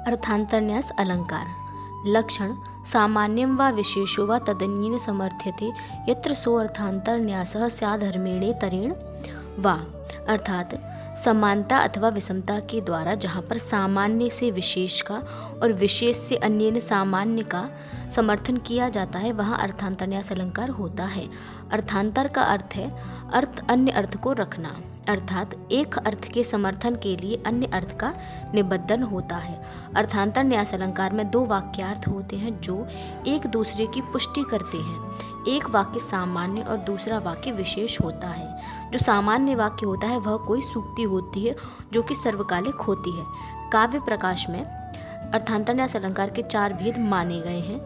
अर्थान्तरन्यास अलंकार। लक्षण सामान्यं वा विशेषो वा तदन्येन समर्थ्यते यत्र सो अर्थान्तरन्यासः स्याद्धर्मेणेतरेण वा। अर्थात समानता अथवा विषमता के द्वारा जहाँ पर सामान्य से विशेष का और विशेष से अन्य सामान्य का समर्थन किया जाता है वहाँ अर्थान्तरन्यास अलंकार होता है। अर्थांतर का अर्थ है अर्थ अन्य अर्थ को रखना, अर्थात एक अर्थ के समर्थन के लिए अन्य अर्थ का निबंधन होता है। अर्थान्तरन्यास अलंकार में दो वाक्यार्थ होते हैं जो एक दूसरे की पुष्टि करते हैं। एक वाक्य सामान्य और दूसरा वाक्य विशेष होता है। जो सामान्य वाक्य होता है वह कोई सूक्ति होती है जो कि सर्वकालिक होती है। काव्य प्रकाश में अर्थान्तरन्यास अलंकार के 4 भेद माने गए हैं।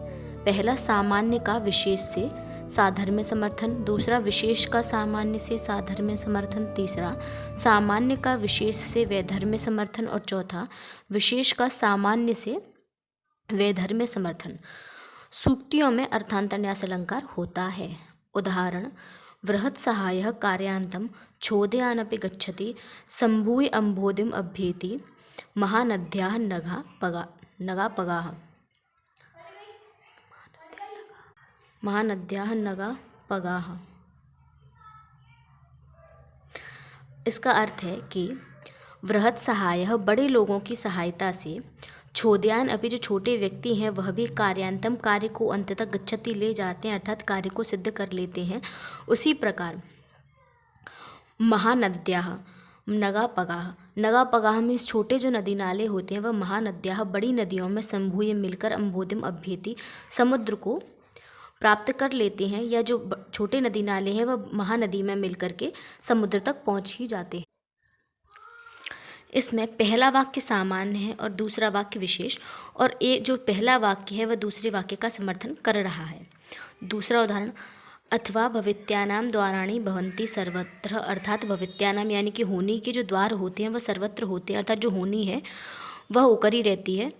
पहला, सामान्य का विशेष से साधर्म्य समर्थन। दूसरा, विशेष का सामान्य से साधर्म्य समर्थन। तीसरा, सामान्य का विशेष से वैधर्म्य समर्थन। और चौथा, विशेष का सामान्य से वैधर्म्य समर्थन। सूक्तियों में अर्थान्तरन्यास अलंकार होता है। उदाहरण, बृहत्सहायः कार्यान्तं छोदयानपि गच्छति सम्भूय अम्भोधिम् अभ्येति महानद्याः नगा पगाः। इसका अर्थ है कि बृहत्सहायः बड़े लोगों की सहायता से, छोदयान अभी जो छोटे व्यक्ति हैं वह भी कार्यान्तम कार्य को अंत तक गच्छति ले जाते हैं अर्थात कार्य को सिद्ध कर लेते हैं। उसी प्रकार महानद्याः नगापगाः, नगापगाः में छोटे जो नदी नाले होते हैं वह महानद्याः बड़ी नदियों में संभूय मिलकर अम्भोधिम अभ्येति समुद्र को प्राप्त कर लेते हैं, या जो छोटे नदी नाले हैं वह महानदी में मिलकर के समुद्र तक पहुँच ही जाते हैं। इसमें पहला वाक्य सामान्य है और दूसरा वाक्य विशेष, और एक जो पहला वाक्य है वह दूसरे वाक्य का समर्थन कर रहा है। दूसरा उदाहरण, अथवा भवित्यानां द्वाराणि भवन्ति सर्वत्र। अर्थात भवित्यानाम यानी कि होनी के जो द्वार होते हैं वह सर्वत्र होते हैं, अर्थात जो होनी है वह ऊपर ही रहती है।